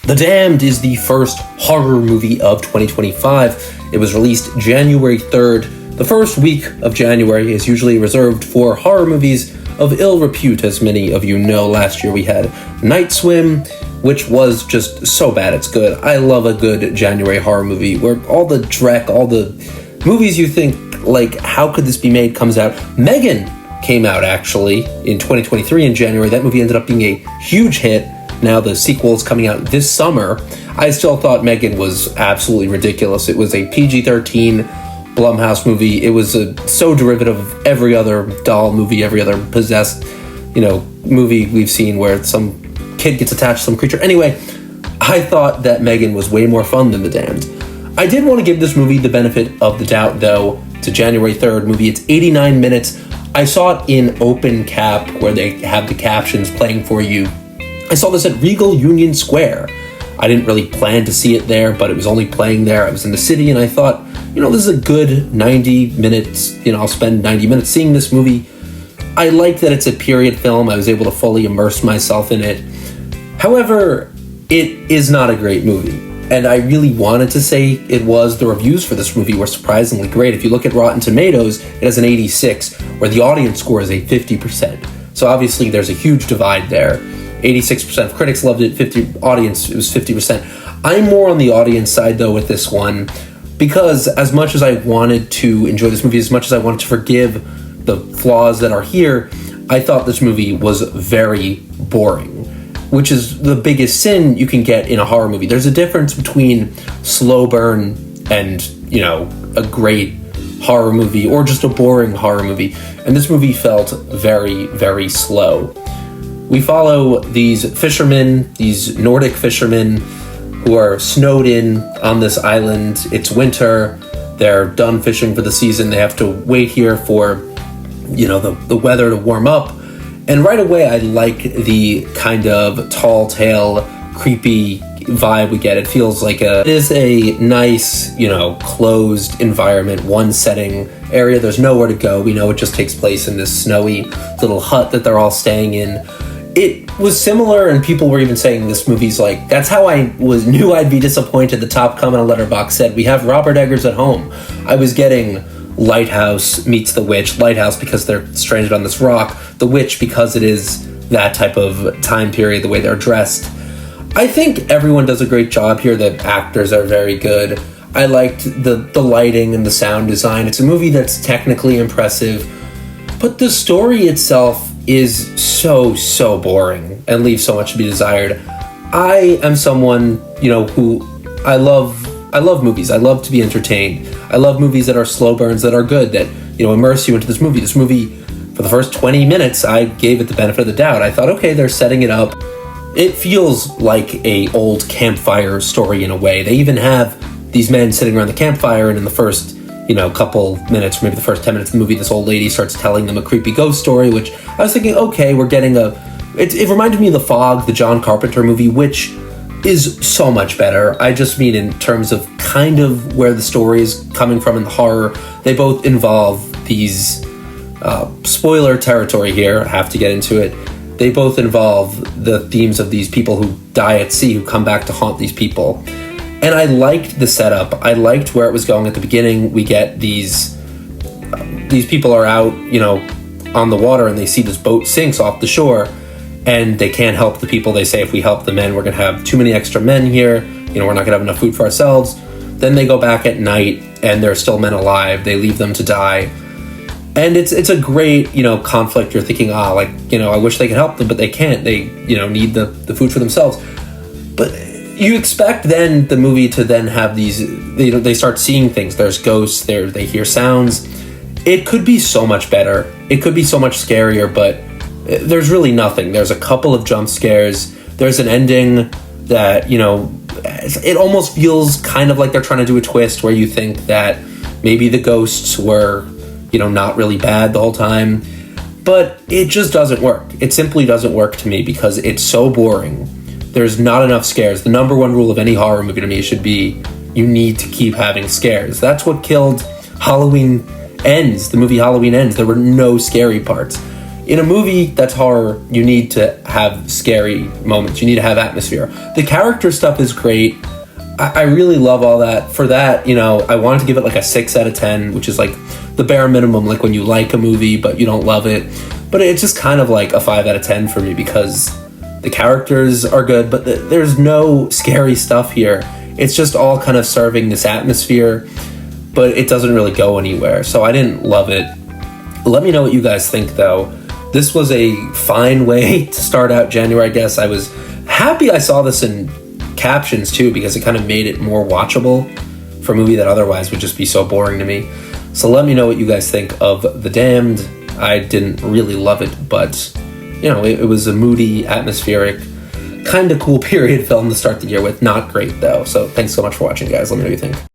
The Damned is the first horror movie of 2025. It was released January 3rd. The first week of January is usually reserved for horror movies of ill repute, as many of you know. Last year we had Night Swim, which was just so bad it's good. I love a good January horror movie where all the dreck, all the movies you think, like, how could this be made, comes out. Megan came out, actually, in 2023 in January. That movie ended up being a huge hit. Now the sequel is coming out this summer. I still thought Megan was absolutely ridiculous. It was a PG-13 Blumhouse movie. It was so derivative of every other doll movie, every other possessed, movie we've seen where some kid gets attached to some creature. Anyway, I thought that Megan was way more fun than The Damned. I did want to give this movie the benefit of the doubt, though. It's a January 3rd movie. It's 89 minutes. I saw it in open cap, where they have the captions playing for you. I saw this at Regal Union Square. I didn't really plan to see it there, but it was only playing there. I was in the city, and I thought, this is a good 90 minutes. I'll spend 90 minutes seeing this movie. I like that it's a period film. I was able to fully immerse myself in it. However, it is not a great movie, and I really wanted to say it was. The reviews for this movie were surprisingly great. If you look at Rotten Tomatoes, it has an 86, where the audience score is a 50%. So obviously there's a huge divide there. 86% of critics loved it, audience, it was 50%. I'm more on the audience side, though, with this one, because as much as I wanted to enjoy this movie, as much as I wanted to forgive the flaws that are here, I thought this movie was very boring, which is the biggest sin you can get in a horror movie. There's a difference between slow burn and, a great horror movie, or just a boring horror movie, and this movie felt very, very slow. We follow these fishermen, these Nordic fishermen, who are snowed in on this island. It's winter. They're done fishing for the season. They have to wait here for, the weather to warm up. And right away, I like the kind of tall tale, creepy vibe we get. It feels like it is a nice, closed environment, one setting area. There's nowhere to go. We know it just takes place in this snowy little hut that they're all staying in. It was similar, and people were even saying this movie's like, that's how I knew I'd be disappointed. The top comment on Letterboxd said, we have Robert Eggers at home. I was getting Lighthouse meets The Witch. Lighthouse because they're stranded on this rock. The Witch because it is that type of time period, the way they're dressed. I think everyone does a great job here. The actors are very good. I liked the lighting and the sound design. It's a movie that's technically impressive, but the story itself is so boring and leaves so much to be desired. I am someone, who I love movies. I love to be entertained. I love movies that are slow burns, that are good, that, immerse you into this movie. This movie, for the first 20 minutes, I gave it the benefit of the doubt. I thought, okay, they're setting it up. It feels like a old campfire story in a way. They even have these men sitting around the campfire, and in the first couple minutes, or maybe the first 10 minutes of the movie, this old lady starts telling them a creepy ghost story, which I was thinking, okay, we're getting it reminded me of The Fog, the John Carpenter movie, which is so much better. I just mean in terms of kind of where the story is coming from in the horror. They both involve these, spoiler territory here, I have to get into it. They both involve the themes of these people who die at sea, who come back to haunt these people. And I liked the setup. I liked where it was going at the beginning. We get these people are out, on the water, and they see this boat sinks off the shore, and they can't help the people. They say, if we help the men, we're going to have too many extra men here. We're not going to have enough food for ourselves. Then they go back at night, and there's still men alive. They leave them to die. And it's a great, conflict. You're thinking, I wish they could help them, but they can't. They, need the food for themselves. But you expect then the movie to then have these, they start seeing things. There's ghosts, they hear sounds. It could be so much better. It could be so much scarier, but there's really nothing. There's a couple of jump scares. There's an ending that, it almost feels kind of like they're trying to do a twist where you think that maybe the ghosts were, not really bad the whole time. But it just doesn't work. It simply doesn't work to me because it's so boring. There's not enough scares. The number one rule of any horror movie to me should be you need to keep having scares. That's what killed Halloween Ends, the movie Halloween Ends. There were no scary parts. in a movie that's horror, you need to have scary moments. You need to have atmosphere. The character stuff is great. I really love all that. For that, I wanted to give it like a 6 out of 10, which is like the bare minimum, like when you like a movie but you don't love it. But it's just kind of like a 5 out of 10 for me because the characters are good, but there's no scary stuff here. It's just all kind of serving this atmosphere, but it doesn't really go anywhere. So I didn't love it. Let me know what you guys think, though. This was a fine way to start out January, I guess. I was happy I saw this in captions, too, because it kind of made it more watchable for a movie that otherwise would just be so boring to me. So let me know what you guys think of The Damned. I didn't really love it, but, it was a moody, atmospheric, kind of cool period film to start the year with. Not great, though. So thanks so much for watching, guys. Let me know what you think.